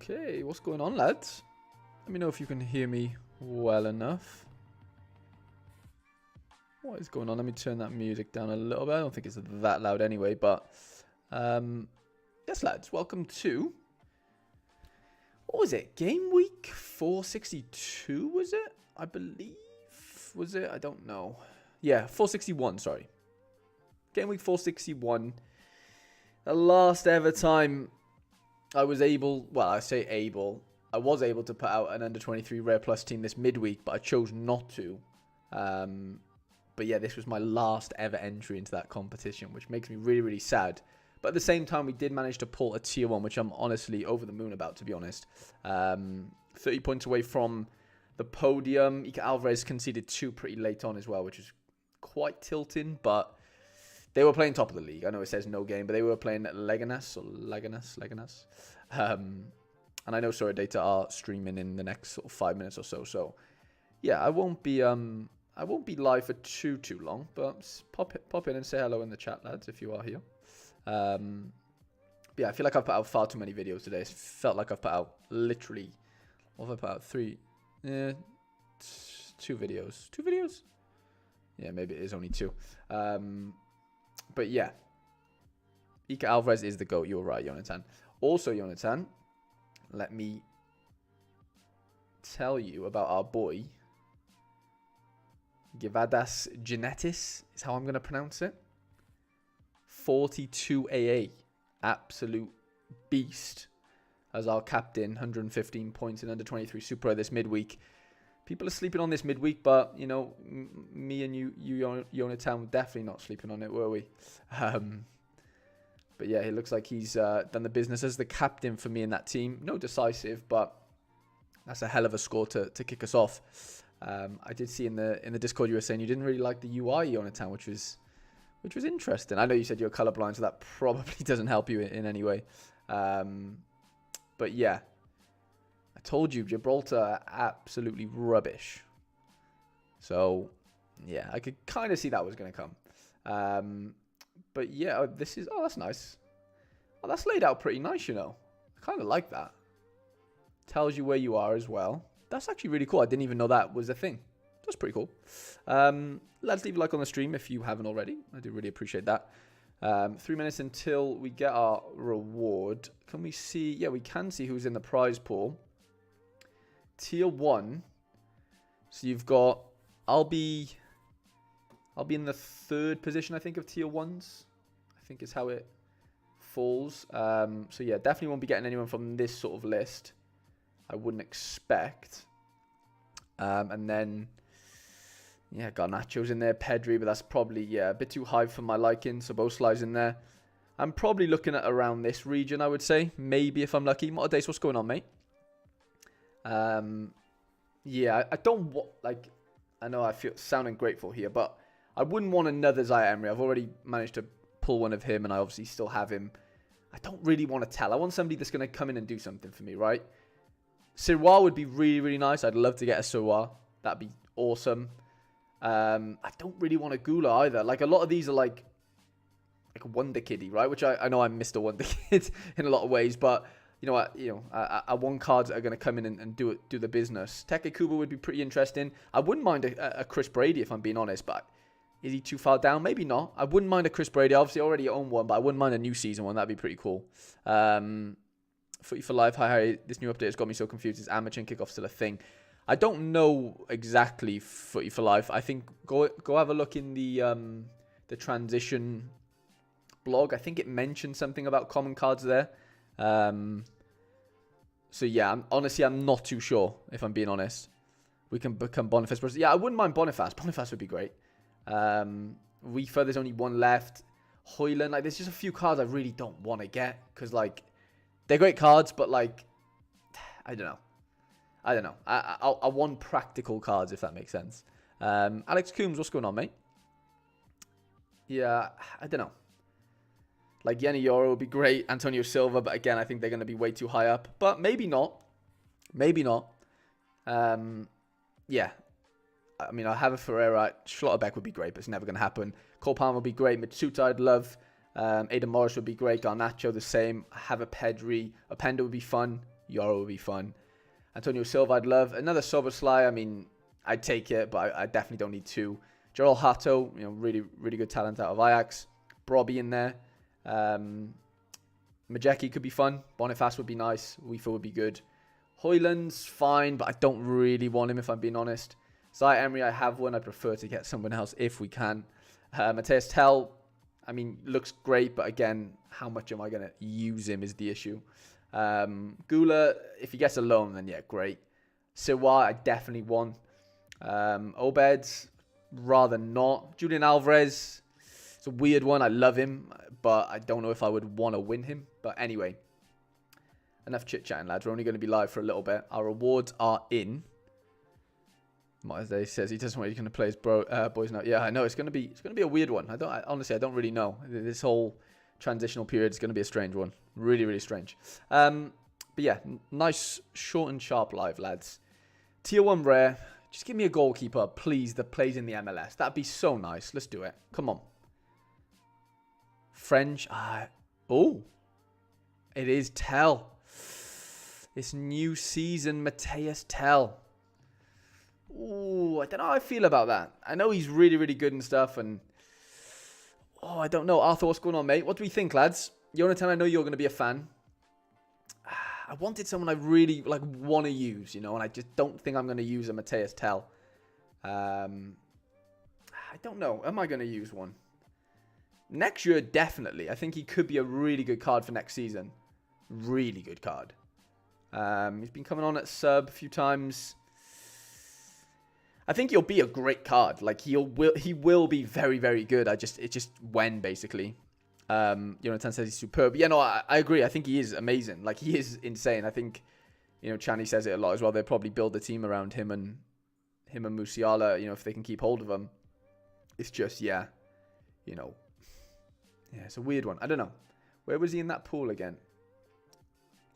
Okay, what's going on, lads? Let me know if you can hear me well enough. What is going on? Let me turn that music down a little bit. I don't think it's that loud anyway, but yes, lads, welcome to, what was it? Game week 462, was it? I believe, was it? I don't know. Yeah, 461, sorry. Game week 461. The last ever time I was able, well, I say able, I was able to put out an under 23 Rare Plus team this midweek, but I chose not to. But yeah, this was my last ever entry into that competition, which makes me really, really sad. But at the same time, we did manage to pull a tier 1, which I'm honestly over the moon about, to be honest. 30 points away from the podium. Ika Alvarez conceded 2 pretty late on as well, which is quite tilting, but they were playing top of the league. I know it says no game, but they were playing Leganes or Leganes. And I know Sorare Data are streaming in the next sort of 5 minutes or so. So yeah, I won't be live for too long, but pop in and say hello in the chat, lads, if you are here. But yeah, I feel like I've put out far too many videos today. It felt like I've put out literally, what have I put out? 2 videos. 2 videos? Yeah, maybe it is only 2. But yeah, Ika Alvarez is the GOAT. You're right, Jonathan. Also, Jonathan, let me tell you about our boy, Givadas Genetis is how I'm going to pronounce it. 42 AA. Absolute beast. As our captain, 115 points in under 23 Super this midweek. People are sleeping on this midweek, but, you know, me and you Jonathan, were definitely not sleeping on it, were we? But yeah, it looks like he's done the business as the captain for me in that team. No decisive, but that's a hell of a score to kick us off. I did see in the Discord you were saying you didn't really like the UI, Jonathan, which was interesting. I know you said you're colorblind, so that probably doesn't help you in any way. But yeah. I told you, Gibraltar are absolutely rubbish. So, yeah, I could kind of see that was going to come. But yeah, this is, oh, that's nice. Oh, that's laid out pretty nice, you know. I kind of like that. Tells you where you are as well. That's actually really cool. I didn't even know that was a thing. That's pretty cool. Let's leave a like on the stream if you haven't already. I do really appreciate that. 3 minutes until we get our reward. Can we see? Yeah, we can see who's in the prize pool. Tier 1. So you've got, I'll be in the 3rd position, I think, of tier 1s. I think is how it falls. So yeah, definitely won't be getting anyone from this sort of list. I wouldn't expect. And then, yeah, Garnacho's in there, Pedri, but that's probably, yeah, a bit too high for my liking. So both slides in there. I'm probably looking at around this region, I would say. Maybe if I'm lucky. Motodace, what's going on, mate? Yeah, I don't like, I know I feel sounding grateful here, but I wouldn't want another Zaire Emery. I've already managed to pull one of him, and I obviously still have him. I don't really want to tell. I want somebody that's going to come in and do something for me, right? Sorare would be really, really nice. I'd love to get a Sorare. That'd be awesome. I don't really want a Gula either. Like, a lot of these are like a Wonder Kiddie, right? Which I know I'm Mr. Wonder Kid in a lot of ways, but you know what? I want cards that are going to come in and do the business. Teke Kubo would be pretty interesting. I wouldn't mind a Chris Brady if I'm being honest, but is he too far down? Maybe not. I wouldn't mind a Chris Brady. I obviously already own one, but I wouldn't mind a new season one. That'd be pretty cool. Footy for Life. Hi, Harry. This new update has got me so confused. Is amateur and kickoff still a thing? I don't know exactly Footy for Life. I think go have a look in the transition blog. I think it mentioned something about common cards there. So yeah, honestly, I'm not too sure, if I'm being honest. We can become Boniface. Yeah, I wouldn't mind Boniface. Boniface would be great. Weefer, there's only one left. Hoyland, like, there's just a few cards I really don't want to get. Because, like, they're great cards, but, like, I don't know. I want practical cards, if that makes sense. Alex Coombs, what's going on, mate? Yeah, I don't know. Like, Yenny Yoro would be great. Antonio Silva, but again, I think they're going to be way too high up. But maybe not. Maybe not. Yeah. I mean, I have a Ferreira. Schlotterbeck would be great, but it's never going to happen. Cole Palmer would be great. Mitsuta, I'd love. Aidan Morris would be great. Garnacho, the same. I have a Pedri. Openda would be fun. Yoro would be fun. Antonio Silva, I'd love. Another Soboslai, I mean, I'd take it, but I definitely don't need two. Gerald Hato, you know, really, really good talent out of Ajax. Brobby in there. Majeki could be fun. Boniface would be nice. Weefa would be good. Hoyland's fine, but I don't really want him if I'm being honest. Zai Emery, I have one. I prefer to get someone else if we can. Matthias Tell, I mean, looks great, but again, how much am I going to use him is the issue. Gula, if he gets a loan, then yeah, great. Siwa, I definitely want. Obed, rather not. Julian Alvarez, it's a weird one. I love him, but I don't know if I would want to win him. But anyway, enough chit-chatting, lads. We're only going to be live for a little bit. Our rewards are in. Mazday says he doesn't want he's going to play his boys now. Yeah, I know it's going to be a weird one. Honestly, I don't really know. This whole transitional period is going to be a strange one. Really, really strange. But yeah, nice, short and sharp live, lads. Tier 1 rare. Just give me a goalkeeper, please, that plays in the MLS. That'd be so nice. Let's do it. Come on. French. Oh. It is Tell. This new season, Matthias Tell. Ooh, I don't know how I feel about that. I know he's really, really good and stuff. And I don't know. Arthur, what's going on, mate? What do we think, lads? Jonathan, I know you're going to be a fan. I wanted someone I really want to use, you know, and I just don't think I'm going to use a Matthias Tell. I don't know. Am I going to use one? Next year, definitely. I think he could be a really good card for next season. Really good card. He's been coming on at sub a few times. I think he'll be a great card. Like he will be very, very good. It's just when, basically. Jonathan says he's superb. Yeah, no, I agree. I think he is amazing. Like he is insane. I think, you know, Chani says it a lot as well. They'll probably build a team around him and Musiala, you know, if they can keep hold of him. It's just, yeah, you know, yeah, it's a weird one. I don't know. Where was he in that pool again?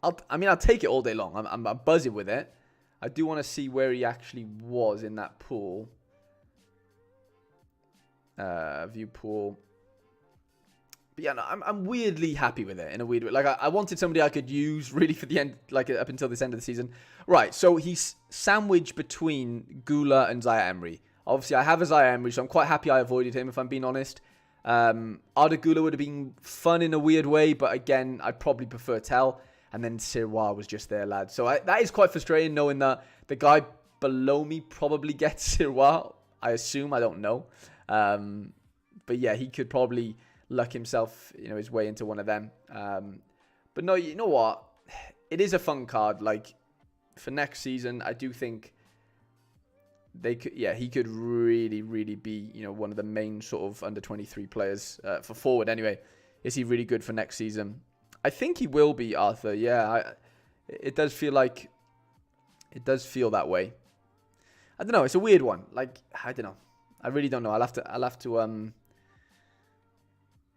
I'll take it all day long. I'm buzzing with it. I do want to see where he actually was in that pool. View pool. But yeah, no, I'm weirdly happy with it in a weird way. Like I wanted somebody I could use really for the end, like up until this end of the season. Right, so he's sandwiched between Gula and Zaya Emery. Obviously, I have a Zaya Emery, so I'm quite happy I avoided him, if I'm being honest. Arda Gula would have been fun in a weird way, but again, I'd probably prefer Tell. And then Sirwa was just there, lads. So that is quite frustrating, knowing that the guy below me probably gets Sirwa. I assume, I don't know. But yeah, he could probably luck himself, you know, his way into one of them. But no, you know what? It is a fun card. Like for next season, I do think they could. Yeah, he could really, really be, you know, one of the main sort of under 23 players for forward. Anyway, is he really good for next season? I think he will be, Arthur. Yeah, it does feel like it does feel that way. I don't know. It's a weird one. Like I don't know. I really don't know. I'll have to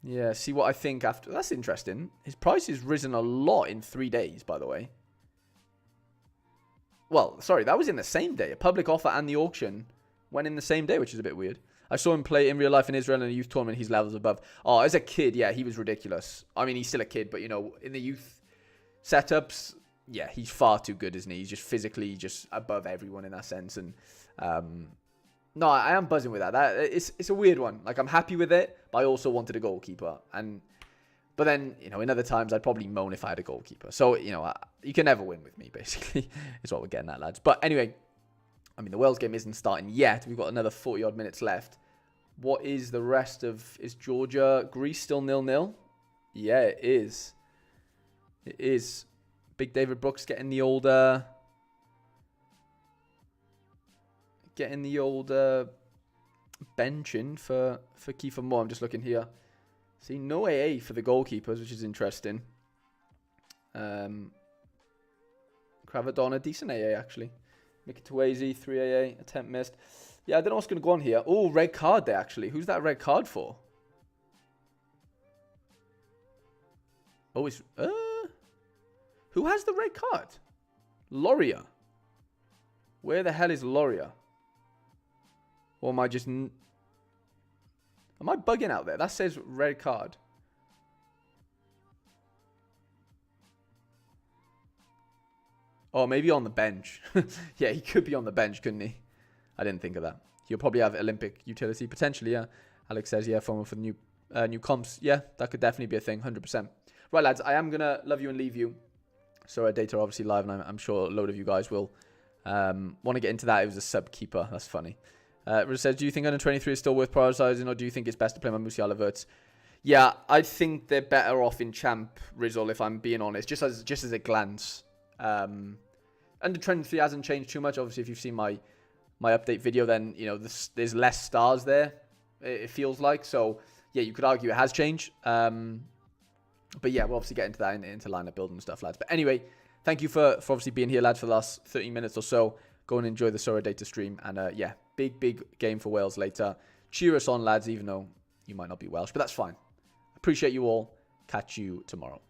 yeah, see what I think after. That's interesting. His price has risen a lot in 3 days, by the way. Well, sorry, that was in the same day. A public offer and the auction went in the same day, which is a bit weird. I saw him play in real life in Israel in a youth tournament. He's levels above. Oh, as a kid, yeah, he was ridiculous. I mean, he's still a kid, but, you know, in the youth setups, yeah, he's far too good, isn't he? He's just physically just above everyone in that sense. And no, I am buzzing with that. It's a weird one. Like, I'm happy with it, but I also wanted a goalkeeper. But then, you know, in other times, I'd probably moan if I had a goalkeeper. So, you know, you can never win with me, basically, is what we're getting at, lads. But anyway, I mean, the Wales game isn't starting yet. We've got another 40-odd minutes left. What is the rest of... Is Georgia-Greece still 0-0? Yeah, it is. It is. Big David Brooks getting the old... benching for Kiefer Moore. I'm just looking here. See, no AA for the goalkeepers, which is interesting. Cravadonna, decent AA, actually. Mikitawezi, 3 AA, attempt missed. Yeah, I don't know what's going to go on here. Oh, red card there, actually. Who's that red card for? Oh, it's... who has the red card? Loria. Where the hell is Loria? Or am I just... Am I bugging out there? That says red card. Oh, maybe on the bench. Yeah, he could be on the bench, couldn't he? I didn't think of that. He'll probably have Olympic utility, potentially, yeah. Alex says, yeah, FOMO for the new comps. Yeah, that could definitely be a thing, 100%. Right, lads, I am going to love you and leave you. Sorare data are obviously live, and I'm sure a load of you guys will want to get into that. It was a sub keeper. That's funny. Riz says, do you think under 23 is still worth prioritizing, or do you think it's best to play my Musiala verts? Yeah, I think they're better off in Champ, Rizzle, if I'm being honest, just as a glance. Under 23 hasn't changed too much. Obviously, if you've seen my update video, then you know there's less stars there. It feels like. So yeah, you could argue it has changed. But yeah, we'll obviously get into that into lineup building and stuff, lads. But anyway, thank you for obviously being here, lads, for the last 30 minutes or so. Go and enjoy the Sorare data stream, and yeah, big game for Wales later. Cheer us on, lads, even though you might not be Welsh, but that's fine. Appreciate you all. Catch you tomorrow.